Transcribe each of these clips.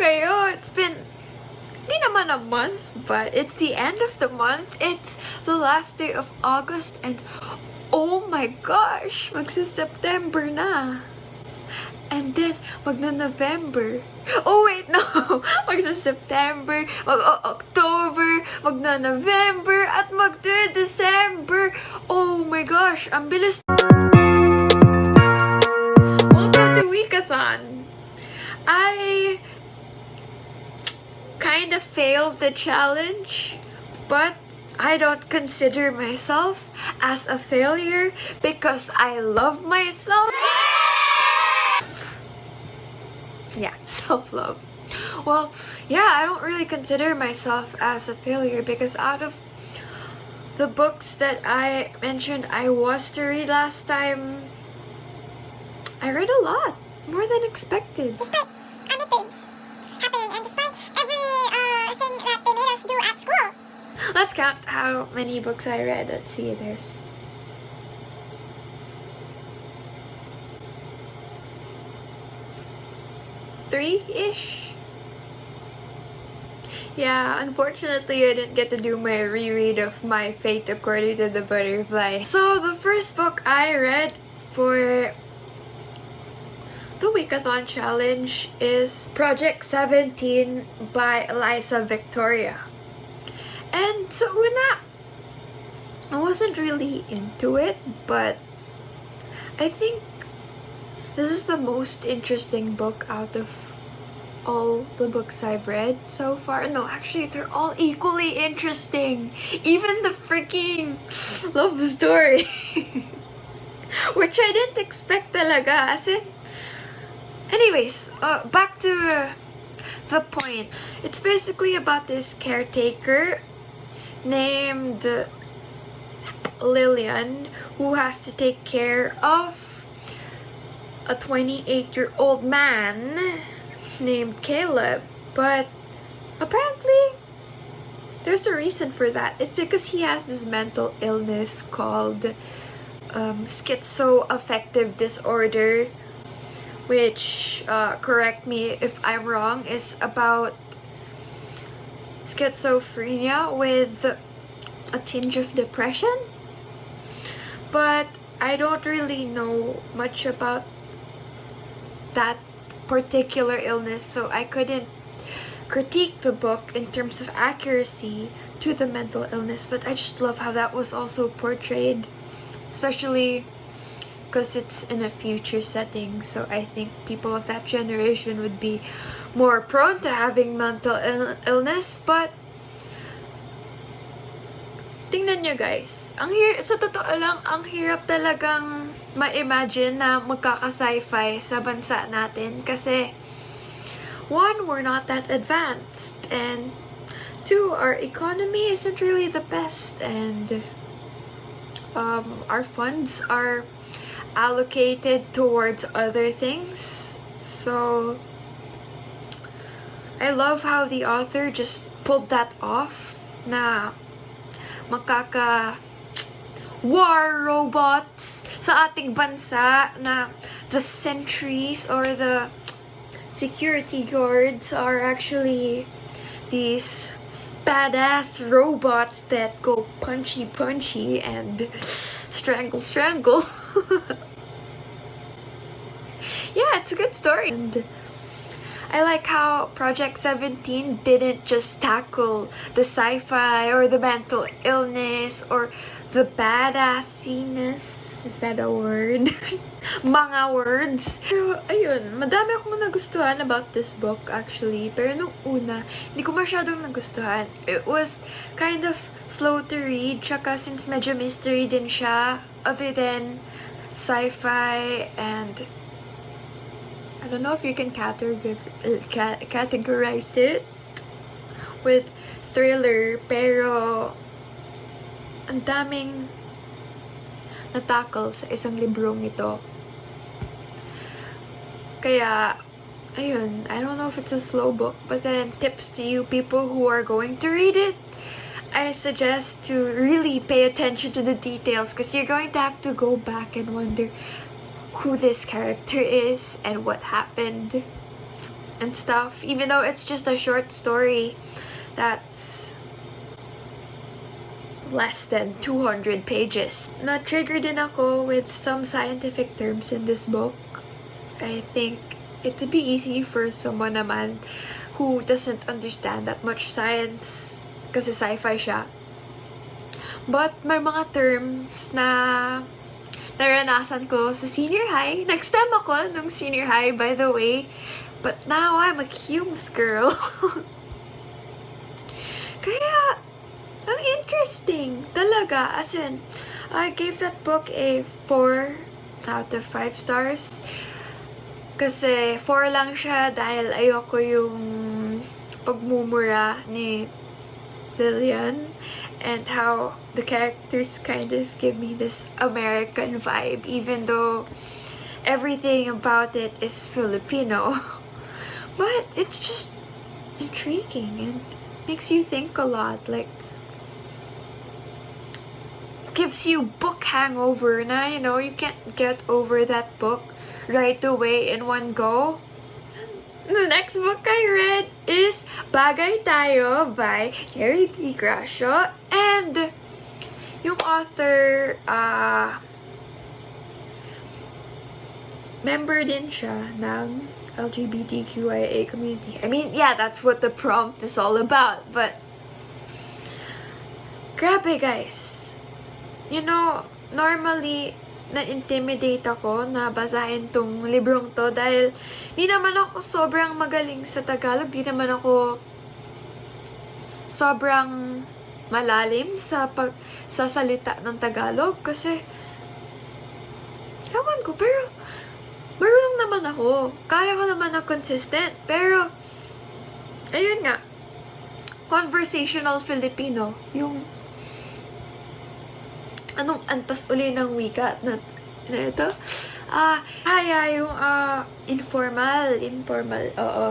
kayo? It's been, di naman a month, but it's the end of the month. It's the last day of August and oh my gosh, magsa-September na. And then, magna-November. Oh wait, no! Magsa-September, mag-October, magna-November, at magda-December. Oh my gosh, ang bilis. Welcome to Wikathon. I kind of failed the challenge, but I don't consider myself as a failure because I love myself. Yeah, self-love. Well, yeah, I don't really consider myself as a failure because out of the books that I mentioned I was to read last time, I read a lot, more than expected. Despite our midterms happening and despite everything that they made us do at school. Let's count how many books I read. Let's see, there's 3-ish. Yeah, unfortunately I didn't get to do my reread of My Fate According to the Butterfly. So the first book I read for the Wikathon challenge is Project 17 by Eliza Victoria. And so I wasn't really into it, but I think this is the most interesting book out of all the books I've read so far. No, actually, they're all equally interesting. Even the freaking love story. Which I didn't expect talaga. As in, anyways, back to the point. It's basically about this caretaker named Lillian who has to take care of a 28-year-old man named Caleb, but apparently there's a reason for that. It's because he has this mental illness called schizoaffective disorder, which, correct me if I'm wrong, is about schizophrenia with a tinge of depression. But I don't really know much about that particular illness, so I couldn't critique the book in terms of accuracy to the mental illness. But I just love how that was also portrayed, especially because it's in a future setting. So I think people of that generation would be more prone to having mental illness. But tingnan nyo guys, sa totoo lang, ang hirap talagang ma-imagine na magkaka-sci-fi sa bansa natin kasi 1, we're not that advanced, and 2, our economy isn't really the best, and our funds are allocated towards other things. So I love how the author just pulled that off na war robots sa ating bansa, na the sentries or the security guards are actually these badass robots that go punchy and strangle. Yeah, it's a good story. And I like how Project 17 didn't just tackle the sci-fi or the mental illness or the badassiness. Is that a word? Mga words. Pero, ayun, madami akong nagustuhan about this book actually. Pero nung una, hindi ko masyadong nagustuhan. It was kind of slow to read. Tsaka since medyo mystery din siya, other than sci-fi and I don't know if you can categorize it with thriller, pero ang daming natakal sa isang librong ito. Kaya, ayun, I don't know if it's a slow book, but then tips to you people who are going to read it. I suggest to really pay attention to the details because you're going to have to go back and wonder who this character is and what happened. and stuff, even though it's just a short story that's less than 200 pages. Na-trigger din ako with some scientific terms in this book. I think it would be easy for someone naman who doesn't understand that much science kasi sci-fi siya. But may mga terms na naranasan ko sa senior high. Nag-STEM ako nung senior high, by the way. But now I'm a Humes girl. Kaya, ang interesting. Talaga. As in, I gave that book a 4 out of 5 stars. Kasi 4 lang siya dahil ayoko yung pagmumura ni Lillian and how the characters kind of give me this American vibe even though everything about it is Filipino. But it's just intriguing and makes you think a lot. Like, gives you book hangover na, you know, you can't get over that book right away in one go. The next book I read is Bagay Tayo by Gary P. Gracio, and yung author, member din siya ng LGBTQIA community. I mean, yeah, that's what the prompt is all about, but grabe guys. You know, normally, na-intimidate ako na basahin tong librong to dahil di naman ako sobrang magaling sa Tagalog, di naman ako sobrang malalim sa pagsasalita ng Tagalog kasi ewan ko, pero marunong naman ako. Kaya ko naman na consistent. Pero, ayun nga, conversational Filipino. Yung, anong antas uli ng wika na ito? Yung, informal, oo.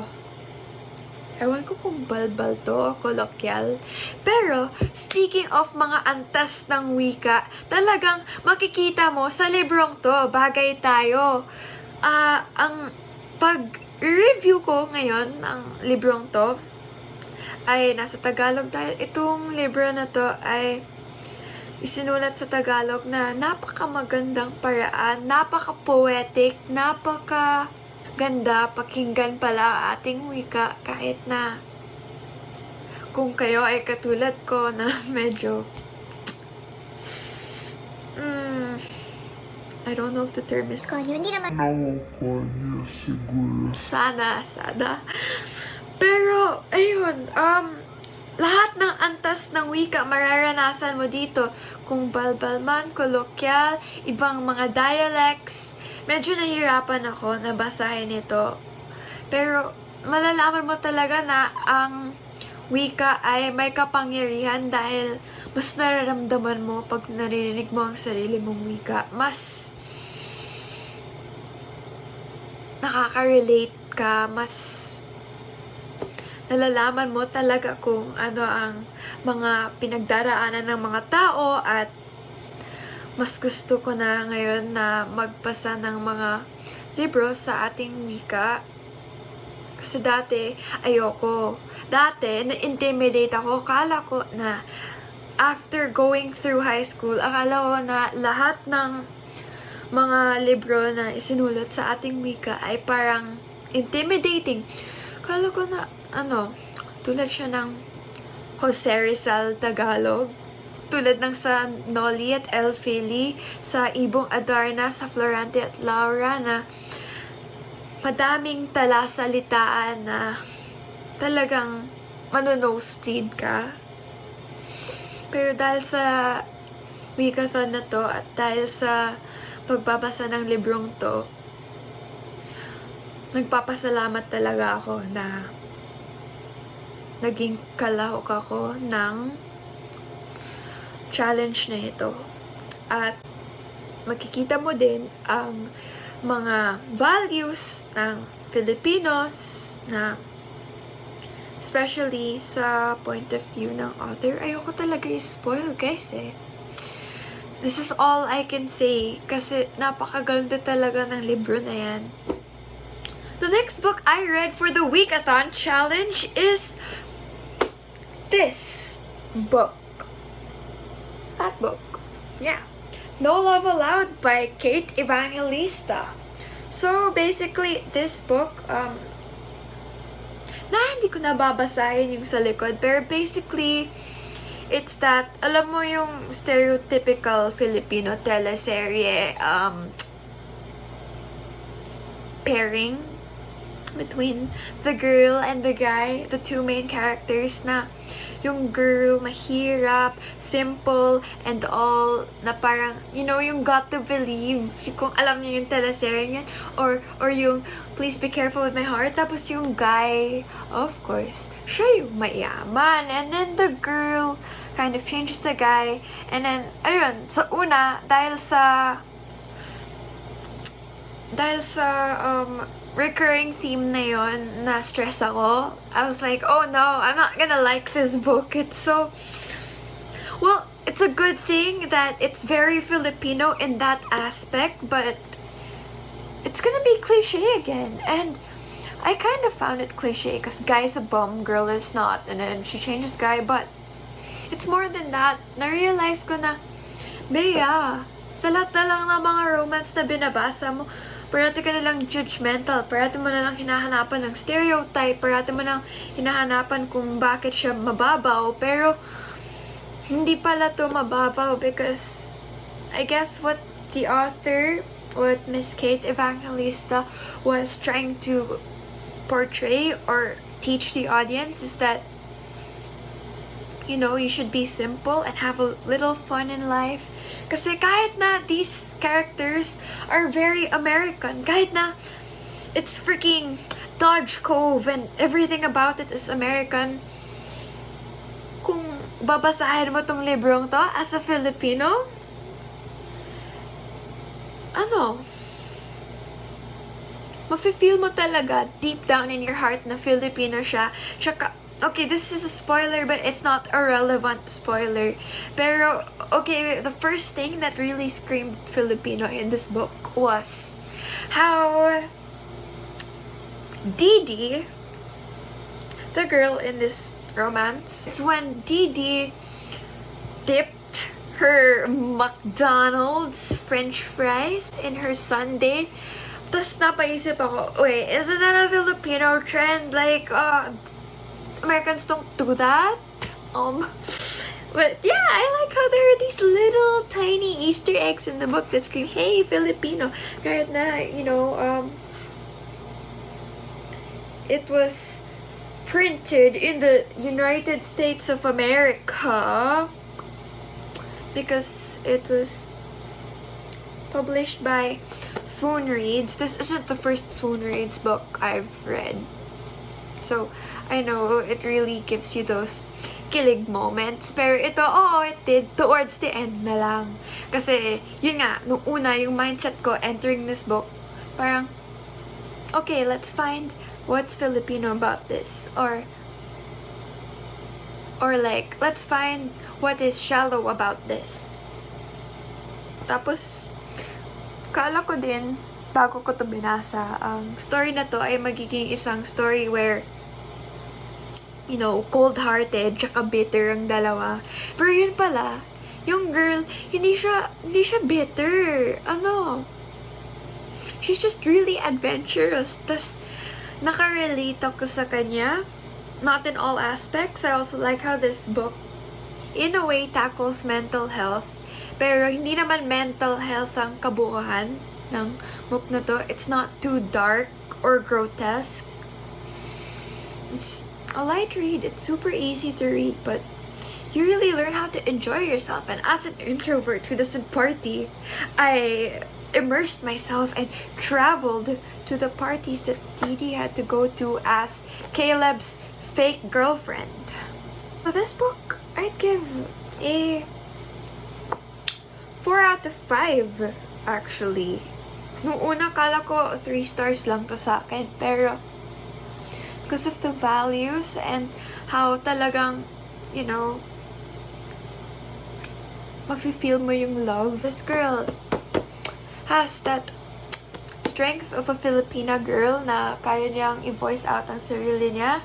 Ewan ko kung balbal to o koloksyal. Pero, speaking of mga antas ng wika, talagang makikita mo sa librong to, Bagay Tayo. Ang pag-review ko ngayon ng librong to ay nasa Tagalog dahil itong libro na to ay isinulat sa Tagalog na napakamagandang paraan, napaka-poetic, napaka-ganda pakinggan pala ating wika kahit na kung kayo ay katulad ko na medyo I don't know if the term is Konyo, hindi naman. Konyo, siguro. Sana. Pero, ayun, lahat ng antas ng wika mararanasan mo dito. Kung balbal man, kolokyal, ibang mga dialects. Medyo nahirapan ako na basahin ito. Pero, malalaman mo talaga na ang wika ay may kapangyarihan dahil mas nararamdaman mo pag narinig mo ang sarili mong wika. Mas nakaka-relate ka, mas nalalaman mo talaga kung ano ang mga pinagdaraanan ng mga tao at mas gusto ko na ngayon na magbasa ng mga libro sa ating wika. Kasi dati, ayoko. Dati, na-intimidate ako. Akala ko na after going through high school, akala ko na lahat ng mga libro na isinulat sa ating wika ay parang intimidating. Akala ko na, tulad siya ng Jose Rizal Tagalog, tulad ng sa Noli at El Fili, sa Ibong Adarna, sa Florante at Laura na madaming talasalitaan na talagang mano-nosebleed ka. Pero dahil sa Wikathon na to at dahil sa pagbabasa ng librong to, nagpapasalamat talaga ako na naging kalahok ako ng challenge na ito. At makikita mo din ang mga values ng Filipinos na especially sa point of view ng author. Ayoko talaga i-spoil guys eh. This is all I can say kasi napakaganda talaga ng libro na yan. The next book I read for the Wikathon challenge is this book. That book. Yeah. No Love Allowed by Kate Evangelista. So basically, this book, hindi ko nababasahin yung sa likod, pero basically, it's that, alam mo yung stereotypical Filipino teleserye, pairing between the girl and the guy, the two main characters, na yung girl mahirap, simple, and all, na parang, you know, yung Got to Believe, kung alam niyo yung teleserye niyan, or yung Please Be Careful with My Heart. Tapos yung guy, of course, siya yung mayaman, and then the girl kind of changes the guy, and then, ayun, sa una, dahil sa recurring theme na yon, na stress ako. I was like, oh no, I'm not gonna like this book. It's so... Well, it's a good thing that it's very Filipino in that aspect, but it's gonna be cliche again. And I kind of found it cliche because guy's a bum, girl is not. And then she changes guy, but it's more than that. Na-realize ko na, Bea, sa lahat na lang ng mga romance na binabasa mo, parati ka na lang judgmental, parati mo na lang hinahanapan ng stereotype, parati mo na lang hinahanapan kung bakit siya mababaw, pero hindi pala to mababaw because I guess what the author, what Miss Kate Evangelista was trying to portray or teach the audience is that, you know, you should be simple and have a little fun in life. Kasi kahit na these characters are very American, kahit na it's freaking Dodge Cove and everything about it is American, kung babasahin mo tong librong to as a Filipino, mafe-feel mo talaga deep down in your heart na Filipino siya. Okay, this is a spoiler, but it's not a relevant spoiler. Pero, okay, the first thing that really screamed Filipino in this book was how Dee, the girl in this romance, it's when Dee dipped her McDonald's French fries in her sundae. Tapos napaisip ako, wait, isn't that a Filipino trend? Like, Americans don't do that. But yeah, I like how there are these little tiny Easter eggs in the book that scream, hey, Filipino. Kahit na, you know, it was printed in the United States of America because it was published by Swoon Reads. This isn't the first Swoon Reads book I've read. So, I know it really gives you those kilig moments. Pero ito, it did towards the end na lang. Kasi, yun nga, nung una, yung mindset ko entering this book, parang, okay, let's find what's Filipino about this. Or like, let's find what is shallow about this. Tapos, kala ko din, bago ko to binasa, ang story na to ay magiging isang story where, you know, cold-hearted, tsaka bitter ang dalawa. Pero yun pala, yung girl, hindi siya bitter. She's just really adventurous. Tas, nakarelate ako sa kanya. Not in all aspects. I also like how this book, in a way, tackles mental health. Pero hindi naman mental health ang kabuuan ng book na to. It's not too dark or grotesque. It's a light read. It's super easy to read, but you really learn how to enjoy yourself. And as an introvert who doesn't party, I immersed myself and traveled to the parties that Didi had to go to as Caleb's fake girlfriend. For this book, I'd give a 4 out of 5, actually. Nung una, kala ko 3 stars lang to sa akin, pero because of the values and how talagang, you know, mafe-feel mo yung love. This girl has that strength of a Filipina girl na kaya niyang i-voice out ang sarili niya.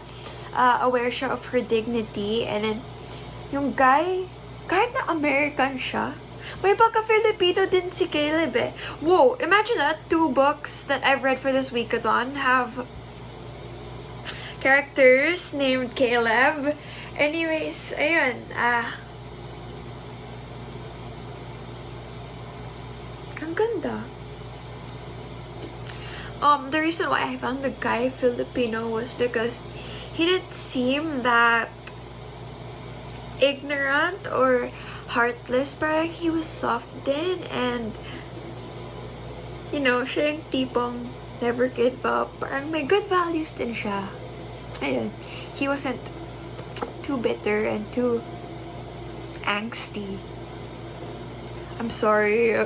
Aware siya of her dignity. And then, yung guy, kahit na American siya, may pagka-Filipino din si Caleb eh. Whoa, imagine that. 2 books that I've read for this Wikathon have characters named Caleb. Anyways, ayun. Ang ganda. The reason why I found the guy Filipino was because he didn't seem that ignorant or heartless. Parang he was soft din, and you know, siya yung tipong never give up. Parang may good values din siya. Ayun. He wasn't too bitter and too angsty. I'm sorry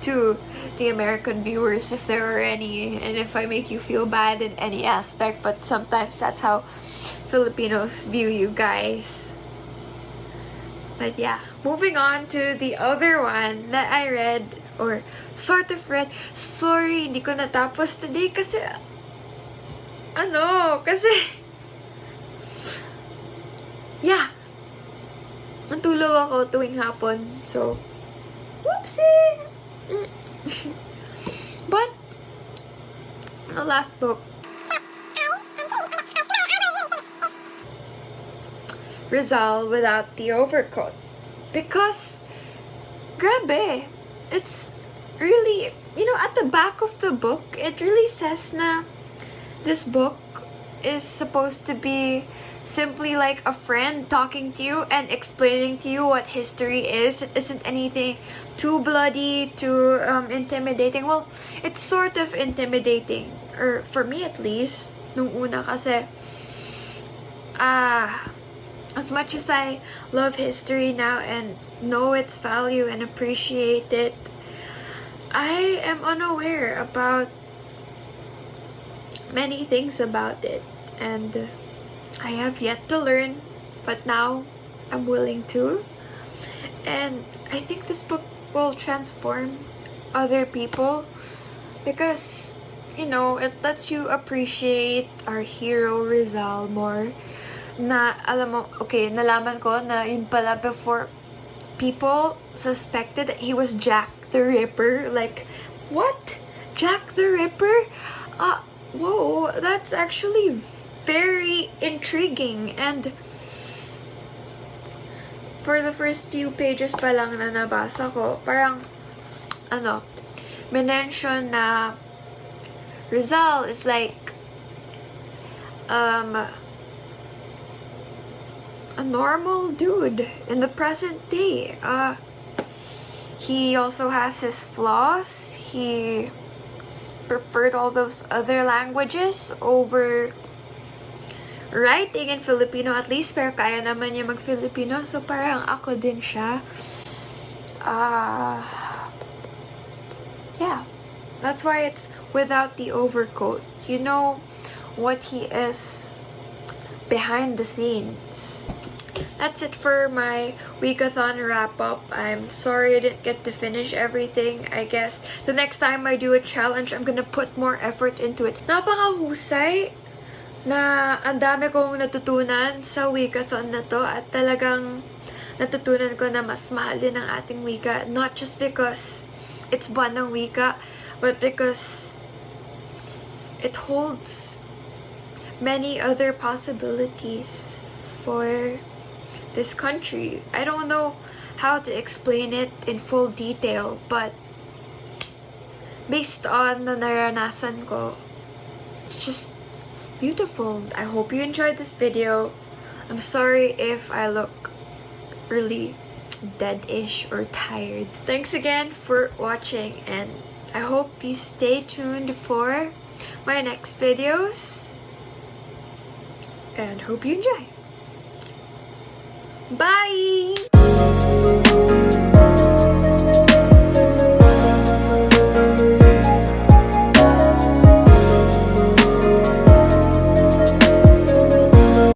to the American viewers if there are any, and if I make you feel bad in any aspect, but sometimes that's how Filipinos view you guys. But yeah, moving on to the other one that I read, or sort of read. Sorry, hindi ko natapos today kasi yeah, natulog ako tuwing hapon, so whoopsie. But the last book, Rizal Without the Overcoat, because grabe, it's really, you know, at the back of the book it really says na this book is supposed to be simply like a friend talking to you and explaining to you what history is. It isn't anything too bloody, too intimidating. Well, it's sort of intimidating, or for me at least, nung una kasi, as much as I love history now and know its value and appreciate it, I am unaware about many things about it, and I have yet to learn, but now I'm willing to. And I think this book will transform other people because, you know, it lets you appreciate our hero Rizal more. Na, alam mo, okay, nalaman ko na yun pala before, people suspected that he was Jack the Ripper. Like, what? Jack the Ripper? Whoa, that's actually very intriguing. And for the first few pages pa lang na nabasa ko, parang mention na Rizal is like a normal dude in the present day. He also has his flaws. He preferred all those other languages over writing in Filipino, at least, pero kaya naman niya mag-Filipino, so parang ako din siya. Yeah, that's why it's without the overcoat. You know what he is behind the scenes. That's it for my Wikathon wrap-up. I'm sorry I didn't get to finish everything. I guess the next time I do a challenge, I'm gonna put more effort into it. Napakahusay na ang dami kong natutunan sa Wikathon na to, at talagang natutunan ko na mas mahal din ang ating wika, not just because it's buwan ng wika, but because it holds many other possibilities for this country. I don't know how to explain it in full detail, but based on the naranasan ko, it's just beautiful. I hope you enjoyed this video. I'm sorry if I look really dead-ish or tired. Thanks again for watching, and I hope you stay tuned for my next videos, and hope you enjoy. Bye!